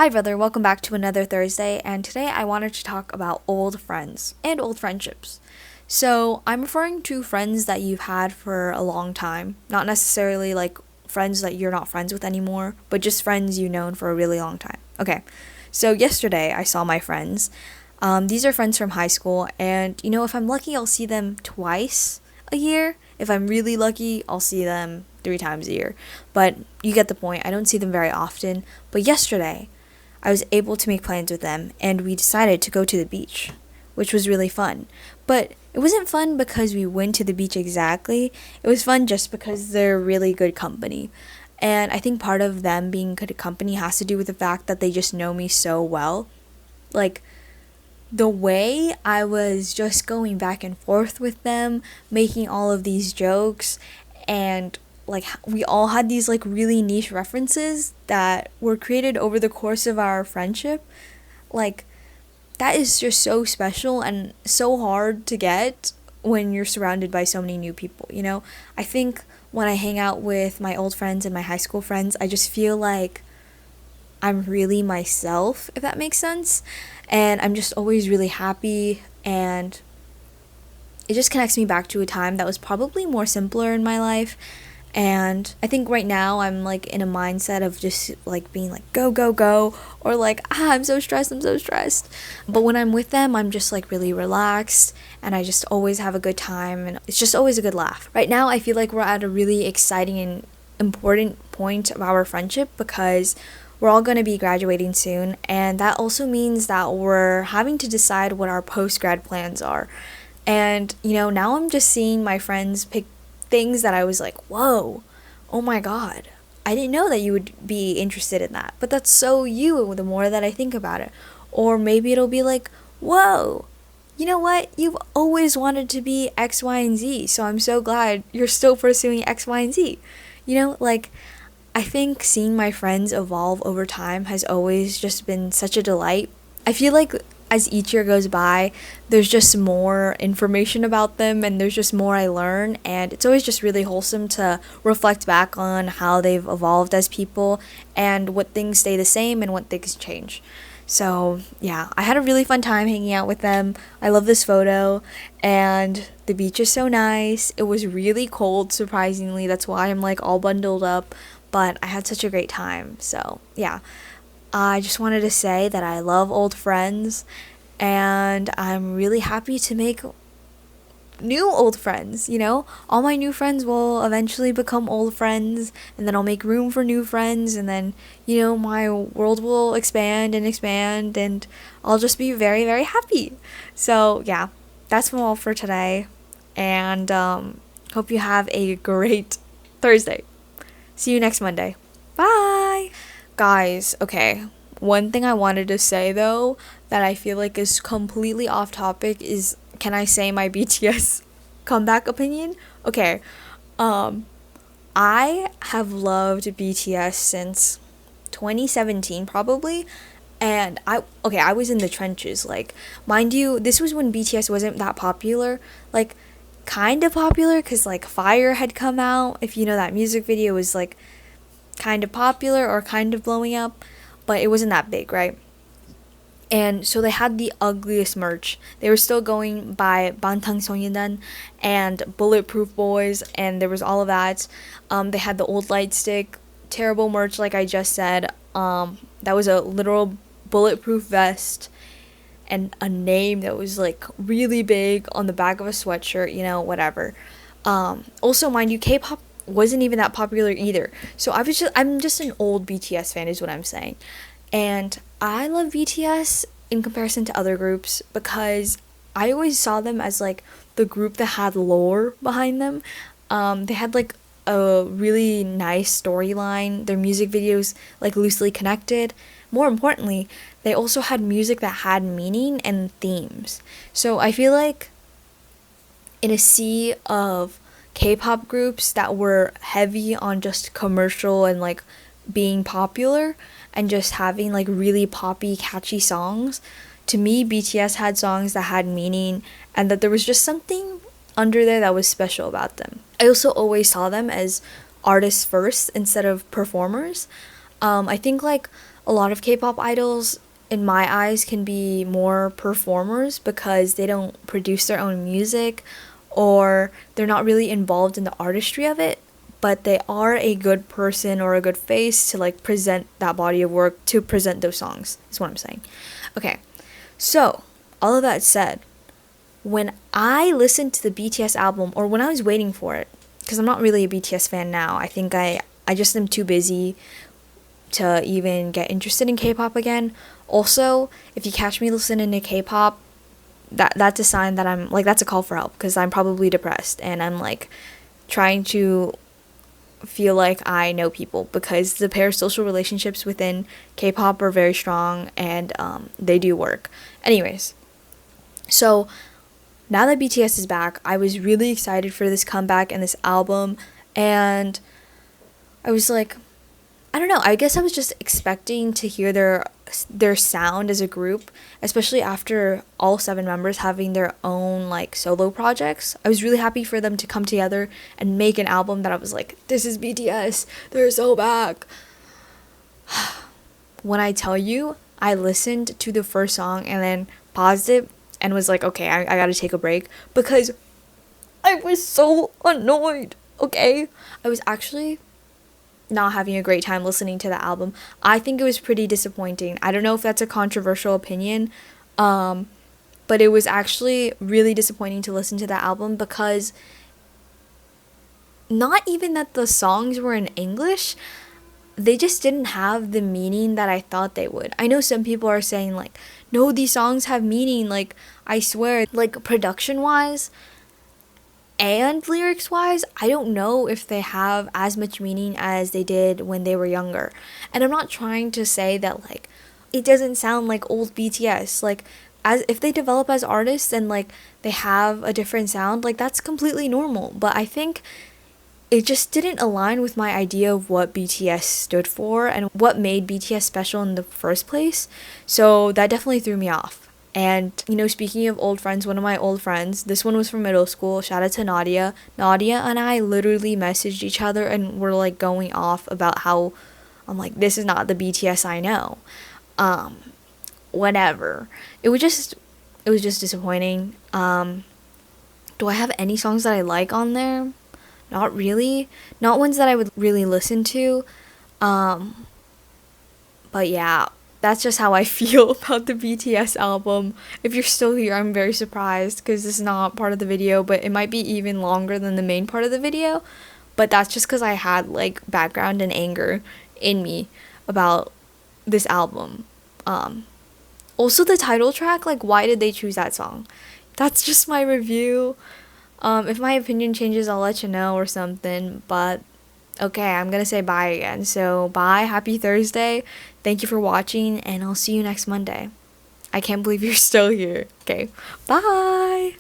Hi, brother. Welcome back to another Thursday. And today I wanted to talk about old friends and old friendships. So, I'm referring to friends that you've had for a long time, not necessarily like friends that you're not friends with anymore, but just friends you've known for a really long time. Okay, so yesterday I saw my friends. These are friends from high school, and if I'm lucky, I'll see them twice a year. If I'm really lucky, I'll see them 3 times a year. But you get the point. I don't see them very often. But yesterday, I was able to make plans with them, and we decided to go to the beach, which was really fun. But it wasn't fun because we went to the beach exactly. It was fun just because they're really good company. And I think part of them being good company has to do with the fact that they just know me so well. Like, the way I was just going back and forth with them, making all of these jokes, and like we all had these like really niche references that were created over the course of our friendship. Like, that is just so special and so hard to get when you're surrounded by so many new people. I think when I hang out with my old friends and my high school friends, I just feel like I'm really myself, if that makes sense. And I'm just always really happy, and it just connects me back to a time that was probably more simpler in my life. And I think right now I'm like in a mindset of just like being like go go go, or like I'm so stressed, I'm so stressed. But when I'm with them, I'm just like really relaxed, and I just always have a good time, and it's just always a good laugh. Right now I feel like we're at a really exciting and important point of our friendship because we're all going to be graduating soon, and that also means that we're having to decide what our post-grad plans are. And now I'm just seeing my friends pick things that I was like, whoa, oh my god, I didn't know that you would be interested in that. But that's so you the more that I think about it. Or maybe it'll be like, whoa, you know what? You've always wanted to be X, Y, and Z. So I'm so glad you're still pursuing X, Y, and Z. Like, I think seeing my friends evolve over time has always just been such a delight. I feel like as each year goes by, there's just more information about them, and there's just more I learn, and it's always just really wholesome to reflect back on how they've evolved as people and what things stay the same and what things change. So, yeah, I had a really fun time hanging out with them. I love this photo, and the beach is so nice. It was really cold, surprisingly. That's why I'm like all bundled up, but I had such a great time. So, yeah. I just wanted to say that I love old friends, and I'm really happy to make new old friends. All my new friends will eventually become old friends, and then I'll make room for new friends, and then my world will expand and expand, and I'll just be very, very happy. So yeah, that's all for today, and hope you have a great Thursday. See you next Monday. Bye. Guys, okay. One thing I wanted to say though that I feel like is completely off topic is, can I say my BTS comeback opinion? Okay. I have loved BTS since 2017 probably. And I was in the trenches. Like, mind you, this was when BTS wasn't that popular. Like, kind of popular because like Fire had come out. If you know, that music video was like kind of popular or kind of blowing up, but it wasn't that big, right? And so they had the ugliest merch. They were still going by Bangtanngsongyeondan and Bulletproof Boys, and there was all of that. They had the old light stick, terrible merch, like I just said. That was a literal bulletproof vest and a name that was like really big on the back of a sweatshirt, whatever. Also, mind you, K-pop wasn't even that popular either. So I'm just an old BTS fan is what I'm saying. And I love BTS in comparison to other groups because I always saw them as like the group that had lore behind them. They had like a really nice storyline. Their music videos like loosely connected. More importantly, they also had music that had meaning and themes. So I feel like in a sea of K-pop groups that were heavy on just commercial and like being popular and just having like really poppy, catchy songs, to me BTS had songs that had meaning and that there was just something under there that was special about them. I also always saw them as artists first instead of performers. I think like a lot of K-pop idols in my eyes can be more performers because they don't produce their own music or they're not really involved in the artistry of it, but they are a good person or a good face to like present that body of work, to present those songs is what I'm saying. Okay, so all of that said, when I listened to the BTS album, or when I was waiting for it, because I'm not really a BTS fan now, I think I just am too busy to even get interested in K-pop again. Also, if you catch me listening to K-pop, that's a sign that I'm like, that's a call for help, because I'm probably depressed and I'm like trying to feel like I know people, because the parasocial relationships within K-pop are very strong and they do work. Anyways, so now that BTS is back, I was really excited for this comeback and this album, and I was like, I don't know, I guess I was just expecting to hear their sound as a group, especially after all 7 members having their own like solo projects. I was really happy for them to come together and make an album that I was like, this is BTS, they're so back. When I tell you, I listened to the first song and then paused it and was like, okay, I gotta take a break, because I was so annoyed, okay? I was actually not having a great time listening to the album. I think it was pretty disappointing. I don't know if that's a controversial opinion, but it was actually really disappointing to listen to the album, because not even that the songs were in English, they just didn't have the meaning that I thought they would. I know some people are saying like, no, these songs have meaning, like I swear, like production wise and lyrics wise, I don't know if they have as much meaning as they did when they were younger. And I'm not trying to say that like it doesn't sound like old BTS. Like, as if they develop as artists and like they have a different sound, like that's completely normal. But I think it just didn't align with my idea of what BTS stood for and what made BTS special in the first place. So that definitely threw me off. And, you know, speaking of old friends, one of my old friends, this one was from middle school, shout out to Nadia. Nadia and I literally messaged each other and were like going off about how I'm like, this is not the BTS I know. Whatever. It was just disappointing. Do I have any songs that I like on there? Not really. Not ones that I would really listen to. But yeah, that's just how I feel about the BTS album. If you're still here, I'm very surprised, because this is not part of the video, but it might be even longer than the main part of the video. But that's just because I had like background and anger in me about this album. Also the title track, like why did they choose that song? That's just my review. If my opinion changes, I'll let you know or something, but okay, I'm gonna say bye again. So bye, happy Thursday, thank you for watching, and I'll see you next Monday. I can't believe you're still here. Okay, bye!